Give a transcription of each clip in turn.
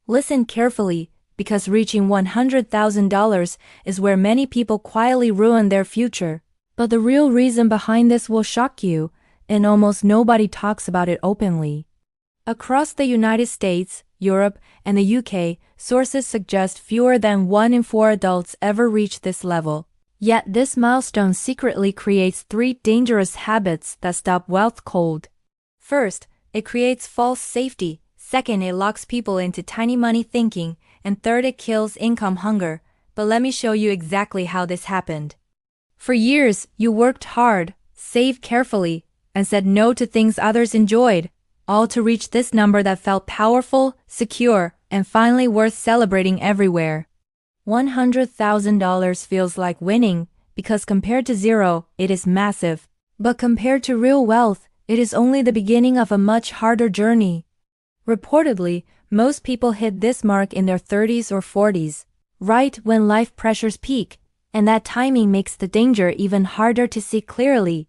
Listen carefully, because reaching $100,000 is where many people quietly ruin their future. But the real reason behind this will shock you, and almost nobody talks about it openly. Across the United States, Europe, and the UK, sources suggest fewer than 1 in 4 adults ever reach this level. Yet this milestone secretly creates 3 dangerous habits that stop wealth cold. First, it creates false safety. Second, it locks people into tiny money thinking. And third, it kills income hunger. But let me show you exactly how this happened. For years, you worked hard, saved carefully, and said no to things others enjoyed, all to reach this number that felt powerful, secure, and finally worth celebrating everywhere. $100,000 feels like winning, because compared to zero, it is massive. But compared to real wealth, it is only the beginning of a much harder journey. Reportedly, most people hit this mark in their 30s or 40s, right when life pressures peak, and that timing makes the danger even harder to see clearly.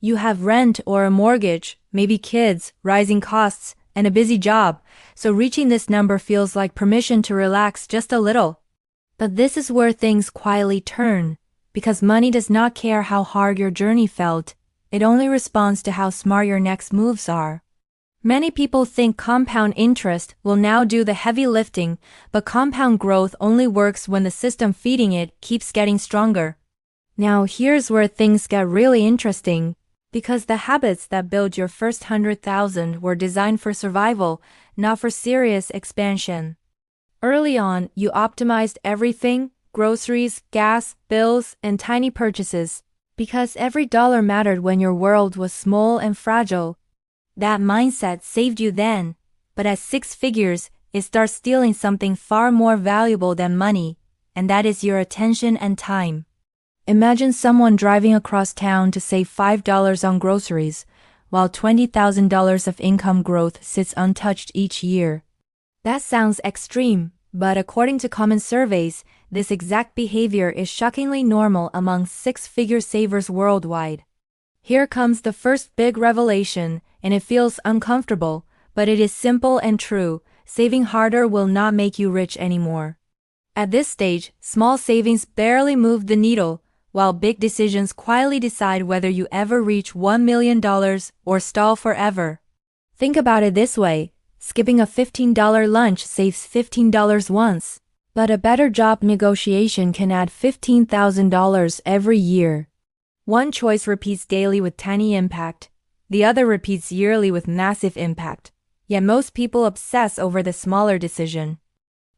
You have rent or a mortgage, maybe kids, rising costs, and a busy job, so reaching this number feels like permission to relax just a little. But this is where things quietly turn, because money does not care how hard your journey felt, it only responds to how smart your next moves are. Many people think compound interest will now do the heavy lifting, but compound growth only works when the system feeding it keeps getting stronger. Now here's where things get really interesting, because the habits that build your first 100,000 were designed for survival, not for serious expansion. Early on, you optimized everything, groceries, gas, bills, and tiny purchases, because every dollar mattered when your world was small and fragile. That mindset saved you then, but at 6 figures, it starts stealing something far more valuable than money, and that is your attention and time. Imagine someone driving across town to save $5 on groceries, while $20,000 of income growth sits untouched each year. That sounds extreme, but according to common surveys, this exact behavior is shockingly normal among 6-figure savers worldwide. Here comes the first big revelation, and it feels uncomfortable, but it is simple and true. Saving harder will not make you rich anymore. At this stage, small savings barely move the needle, while big decisions quietly decide whether you ever reach $1 million or stall forever. Think about it this way. Skipping a $15 lunch saves $15 once, but a better job negotiation can add $15,000 every year. One choice repeats daily with tiny impact, the other repeats yearly with massive impact, yet most people obsess over the smaller decision.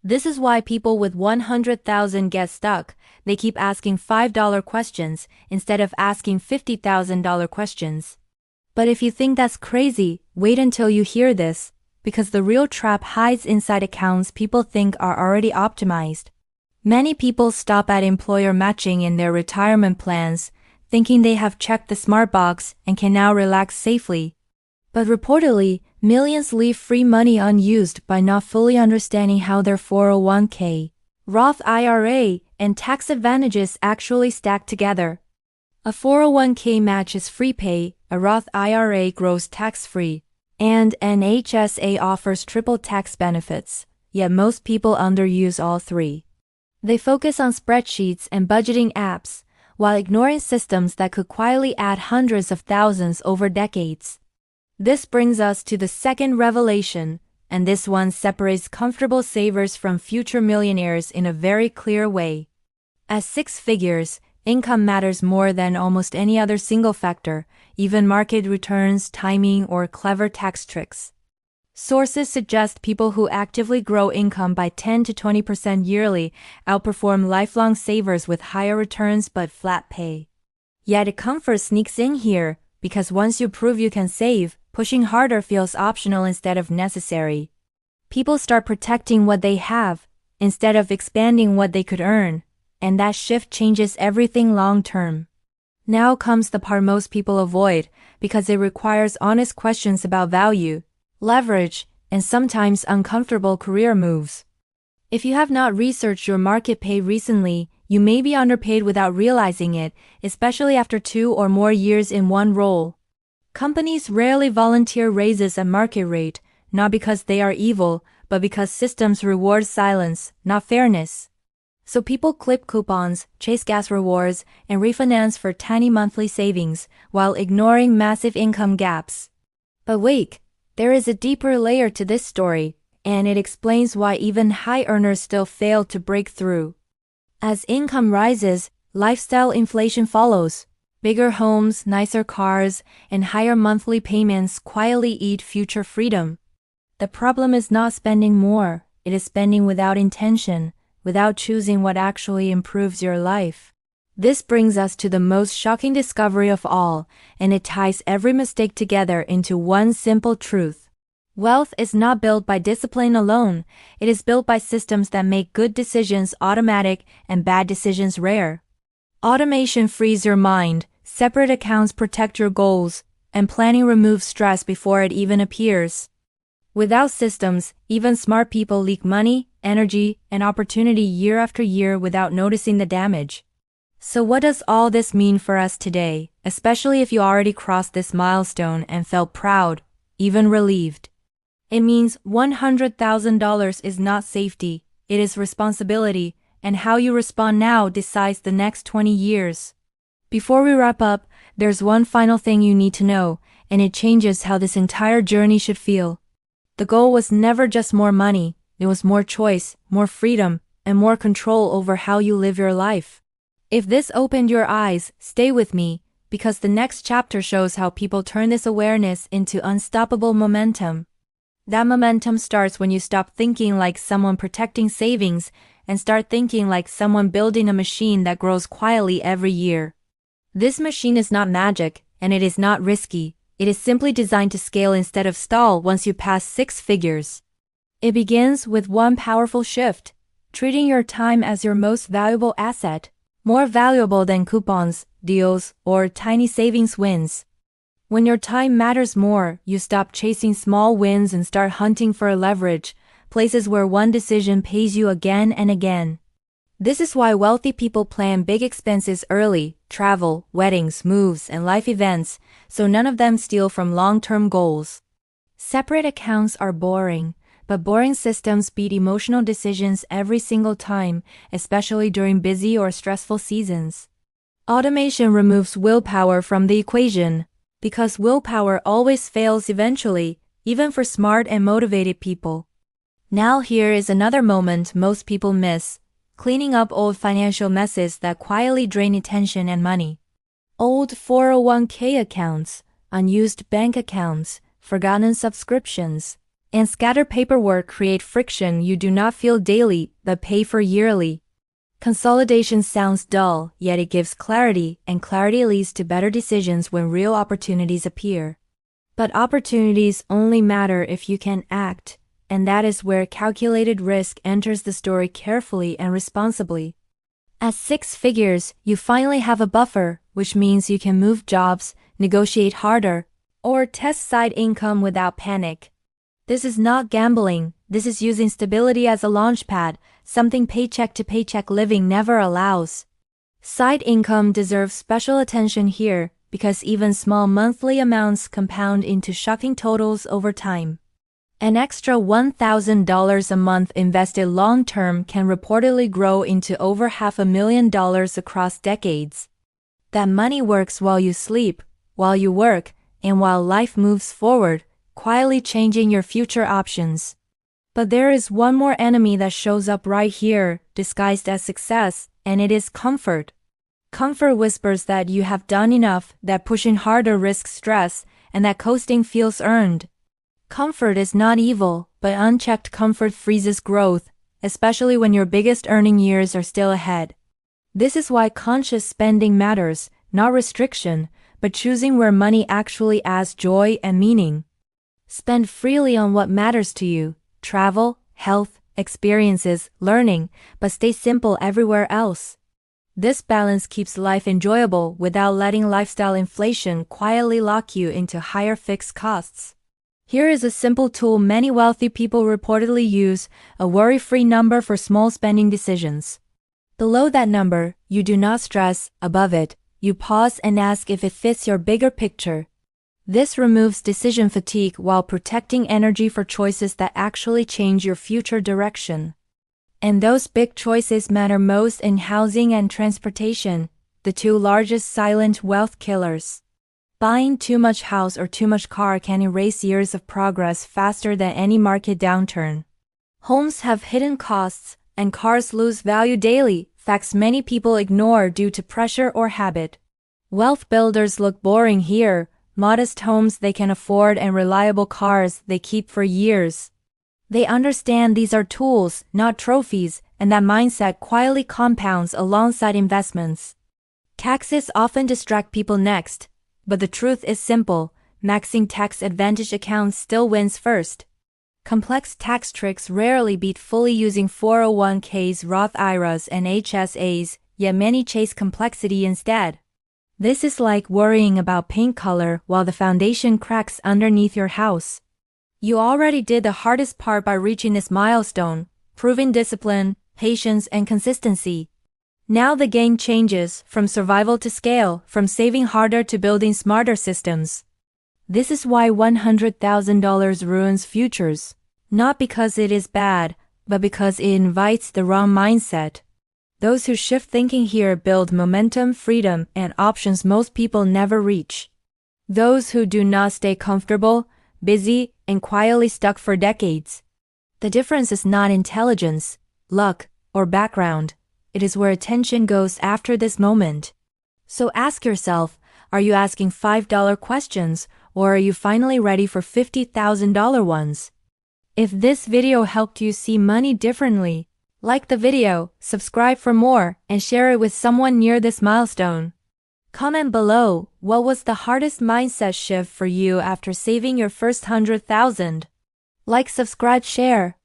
This is why people with 100,000 get stuck. They keep asking $5 questions instead of asking $50,000 questions. But if you think that's crazy, wait until you hear this, because the real trap hides inside accounts people think are already optimized. Many people stop at employer matching in their retirement plans, thinking they have checked the smart box and can now relax safely. But reportedly, millions leave free money unused by not fully understanding how their 401k, Roth IRA, and tax advantages actually stack together. A 401k match is free pay, a Roth IRA grows tax-free, and an HSA offers triple tax benefits, yet most people underuse all 3. They focus on spreadsheets and budgeting apps, while ignoring systems that could quietly add hundreds of thousands over decades. This brings us to the second revelation, and this one separates comfortable savers from future millionaires in a very clear way. At 6 figures, income matters more than almost any other single factor, even market returns, timing, or clever tax tricks. Sources suggest people who actively grow income by 10 to 20% yearly outperform lifelong savers with higher returns but flat pay. Yet comfort sneaks in here, because once you prove you can save, pushing harder feels optional instead of necessary. People start protecting what they have, instead of expanding what they could earn, and that shift changes everything long-term. Now comes the part most people avoid, because it requires honest questions about value, leverage, and sometimes uncomfortable career moves. If you have not researched your market pay recently, you may be underpaid without realizing it, especially after 2 or more years in one role. Companies rarely volunteer raises at market rate, not because they are evil, but because systems reward silence, not fairness. So people clip coupons, chase gas rewards, and refinance for tiny monthly savings, while ignoring massive income gaps. But wait, there is a deeper layer to this story, and it explains why even high earners still fail to break through. As income rises, lifestyle inflation follows. Bigger homes, nicer cars, and higher monthly payments quietly eat future freedom. The problem is not spending more, it is spending without intention, without choosing what actually improves your life. This brings us to the most shocking discovery of all, and it ties every mistake together into one simple truth. Wealth is not built by discipline alone, it is built by systems that make good decisions automatic and bad decisions rare. Automation frees your mind, separate accounts protect your goals, and planning removes stress before it even appears. Without systems, even smart people leak money, energy, and opportunity year after year without noticing the damage. So what does all this mean for us today, especially if you already crossed this milestone and felt proud, even relieved? It means $100,000 is not safety, it is responsibility, and how you respond now decides the next 20 years. Before we wrap up, there's one final thing you need to know, and it changes how this entire journey should feel. The goal was never just more money, it was more choice, more freedom, and more control over how you live your life. If this opened your eyes, stay with me, because the next chapter shows how people turn this awareness into unstoppable momentum. That momentum starts when you stop thinking like someone protecting savings and start thinking like someone building a machine that grows quietly every year. This machine is not magic, and it is not risky. It is simply designed to scale instead of stall once you pass 6 figures. It begins with one powerful shift, treating your time as your most valuable asset, more valuable than coupons, deals, or tiny savings wins. When your time matters more, you stop chasing small wins and start hunting for leverage, places where one decision pays you again and again. This is why wealthy people plan big expenses early, travel, weddings, moves, and life events, so none of them steal from long-term goals. Separate accounts are boring, but boring systems beat emotional decisions every single time, especially during busy or stressful seasons. Automation removes willpower from the equation, because willpower always fails eventually, even for smart and motivated people. Now here is another moment most people miss. Cleaning up old financial messes that quietly drain attention and money. Old 401k accounts, unused bank accounts, forgotten subscriptions, and scattered paperwork create friction you do not feel daily but pay for yearly. Consolidation sounds dull, yet it gives clarity, and clarity leads to better decisions when real opportunities appear. But opportunities only matter if you can act. And that is where calculated risk enters the story carefully and responsibly. At 6 figures, you finally have a buffer, which means you can move jobs, negotiate harder, or test side income without panic. This is not gambling, this is using stability as a launchpad, something paycheck to paycheck living never allows. Side income deserves special attention here, because even small monthly amounts compound into shocking totals over time. An extra $1,000 a month invested long-term can reportedly grow into over $500,000 across decades. That money works while you sleep, while you work, and while life moves forward, quietly changing your future options. But there is one more enemy that shows up right here, disguised as success, and it is comfort. Comfort whispers that you have done enough, that pushing harder risks stress, and that coasting feels earned. Comfort is not evil, but unchecked comfort freezes growth, especially when your biggest earning years are still ahead. This is why conscious spending matters, not restriction, but choosing where money actually adds joy and meaning. Spend freely on what matters to you, travel, health, experiences, learning, but stay simple everywhere else. This balance keeps life enjoyable without letting lifestyle inflation quietly lock you into higher fixed costs. Here is a simple tool many wealthy people reportedly use, a worry-free number for small spending decisions. Below that number, you do not stress, above it, you pause and ask if it fits your bigger picture. This removes decision fatigue while protecting energy for choices that actually change your future direction. And those big choices matter most in housing and transportation, the two largest silent wealth killers. Buying too much house or too much car can erase years of progress faster than any market downturn. Homes have hidden costs, and cars lose value daily, facts many people ignore due to pressure or habit. Wealth builders look boring here, modest homes they can afford and reliable cars they keep for years. They understand these are tools, not trophies, and that mindset quietly compounds alongside investments. Taxes often distract people next, but the truth is simple, maxing tax advantage accounts still wins first. Complex tax tricks rarely beat fully using 401ks, Roth IRAs, and HSAs, yet many chase complexity instead. This is like worrying about paint color while the foundation cracks underneath your house. You already did the hardest part by reaching this milestone, proving discipline, patience, and consistency. Now the game changes from survival to scale, from saving harder to building smarter systems. This is why $100,000 ruins futures, not because it is bad, but because it invites the wrong mindset. Those who shift thinking here build momentum, freedom, and options most people never reach. Those who do not stay comfortable, busy, and quietly stuck for decades. The difference is not intelligence, luck, or background. It is where attention goes after this moment. So ask yourself, are you asking $5 questions, or are you finally ready for $50,000 ones? If this video helped you see money differently, like the video, subscribe for more, and share it with someone near this milestone. Comment below, what was the hardest mindset shift for you after saving your first $100,000? Like, subscribe, share.